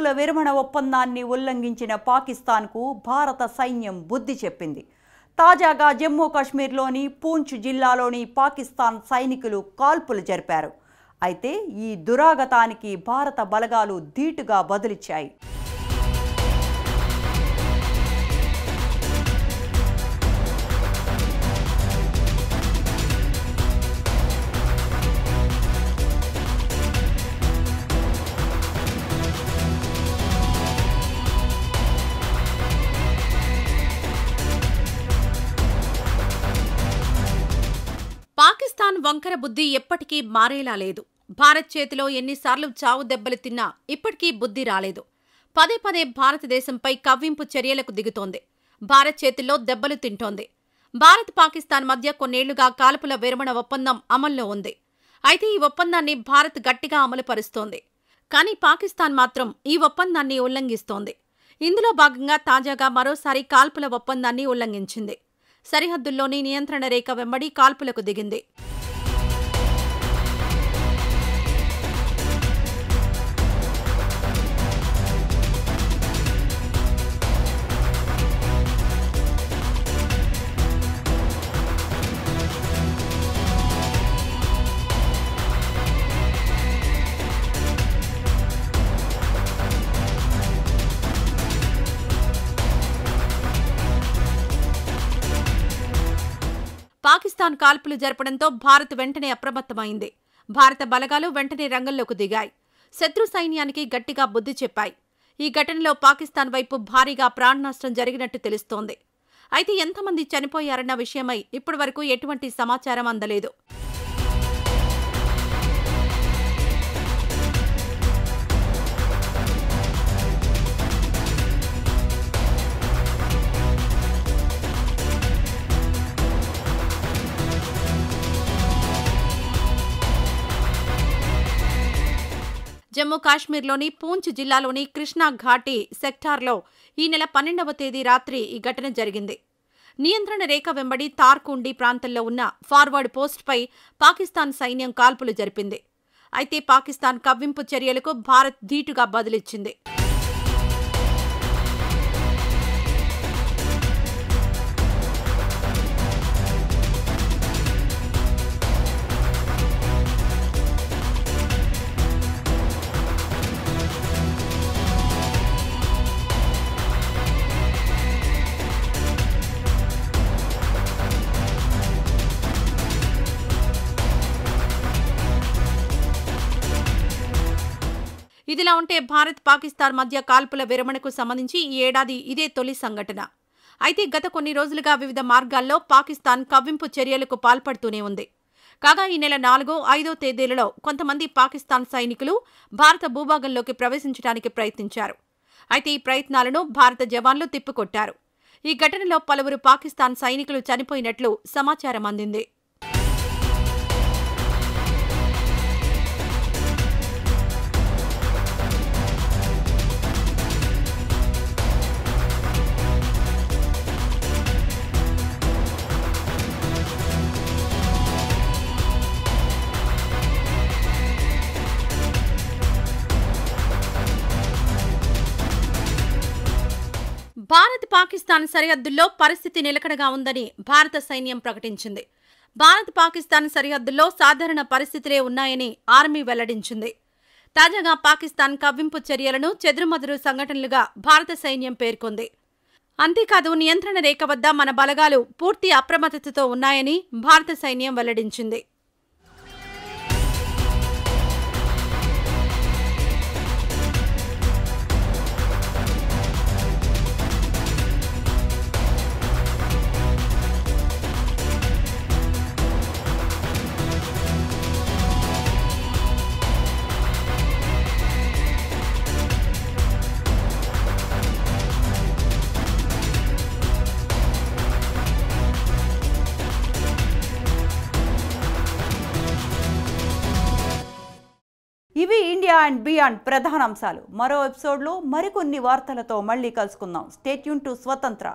కాల్పుల విరమణ ఒప్పందాన్ని ఉల్లంఘించిన పాకిస్తాన్కు భారత సైన్యం బుద్ధి చెప్పింది. తాజాగా జమ్మూ కాశ్మీర్లోని పూంచ్ జిల్లాలోని పాకిస్తాన్ సైనికులు కాల్పులు జరిపారు. అయితే ఈ దురాగతానికి భారత బలగాలు ధీటుగా బదులిచ్చాయి. పాకిస్తాన్ వంకర బుద్ధి ఎప్పటికీ మారేలా లేదు. భారత్ చేతిలో ఎన్నిసార్లు చావు దెబ్బలు తిన్నా ఇప్పటికీ బుద్ధి రాలేదు. పదే పదే భారతదేశంపై కవ్వింపు చర్యలకు దిగుతోంది. భారత్ చేతిలో దెబ్బలు తింటోంది. భారత్ పాకిస్తాన్ మధ్య కొన్నేళ్లుగా కాల్పుల విరమణ ఒప్పందం అమల్లో ఉంది. అయితే ఈ ఒప్పందాన్ని భారత్ గట్టిగా అమలు పరుస్తోంది. కానీ పాకిస్తాన్ మాత్రం ఈ ఒప్పందాన్ని ఉల్లంఘిస్తోంది. ఇందులో భాగంగా తాజాగా మరోసారి కాల్పుల ఒప్పందాన్ని ఉల్లంఘించింది. సరిహద్దుల్లోని నియంత్రణ రేఖ వెంబడి కాల్పులకు దిగింది. పాకిస్తాన్ కాల్పులు జరపడంతో భారత్ వెంటనే అప్రమత్తమైంది. భారత బలగాలు వెంటనే రంగంలోకి దిగాయి. శత్రు సైన్యానికి గట్టిగా బుద్ధి చెప్పాయి. ఈ ఘటనలో పాకిస్తాన్ వైపు భారీగా ప్రాణనష్టం జరిగినట్టు తెలుస్తోంది. అయితే ఎంతమంది చనిపోయారన్న విషయమై ఇప్పటివరకు ఎటువంటి సమాచారం అందలేదు. జమ్మూ కాశ్మీర్లోని పూంచ్ జిల్లాలోని కృష్ణా ఘాటీ సెక్టార్లో ఈ నెల 12వ తేదీ రాత్రి ఈ ఘటన జరిగింది. నియంత్రణ రేఖ వెంబడి తార్కుండి ప్రాంతంలో ఉన్న ఫార్వర్డ్ పోస్ట్పై పాకిస్తాన్ సైన్యం కాల్పులు జరిపింది. అయితే పాకిస్తాన్ కవ్వింపు చర్యలకు భారత్ ధీటుగా బదులిచ్చింది. ఇదిలా ఉంటే భారత్ పాకిస్తాన్ మధ్య కాల్పుల విరమణకు సంబంధించి ఈ ఏడాది ఇదే తొలి సంఘటన. అయితే గత కొన్ని రోజులుగా వివిధ మార్గాల్లో పాకిస్తాన్ కవ్వింపు చర్యలకు పాల్పడుతూనే ఉంది. కాగా ఈ నెల 4, 5 తేదీలలో కొంతమంది పాకిస్తాన్ సైనికులు భారత భూభాగంలోకి ప్రవేశించడానికి ప్రయత్నించారు. అయితే ఈ ప్రయత్నాలను భారత జవాన్లు తిప్పికొట్టారు. ఈ ఘటనలో పలువురు పాకిస్తాన్ సైనికులు చనిపోయినట్లు సమాచారం అందింది. భారత్ పాకిస్తాన్ సరిహద్దుల్లో పరిస్థితి నిలకడగా ఉందని భారత సైన్యం ప్రకటించింది. భారత్ పాకిస్తాన్ సరిహద్దుల్లో సాధారణ పరిస్థితులే ఉన్నాయని ఆర్మీ వెల్లడించింది. తాజాగా పాకిస్తాన్ కవ్వింపు చర్యలను చెదురుమదురు సంఘటనలుగా భారత సైన్యం పేర్కొంది. అంతేకాదు నియంత్రణ రేఖ వద్ద మన బలగాలు పూర్తి అప్రమత్తతతో ఉన్నాయని భారత సైన్యం వెల్లడించింది. ఇవి ఇండియా అండ్ బియాండ్ ప్రధాన అంశాలు. మరో ఎపిసోడ్లో మరికొన్ని వార్తలతో మళ్ళీ కలుసుకుందాం. స్టే ట్యూన్ టు స్వతంత్ర.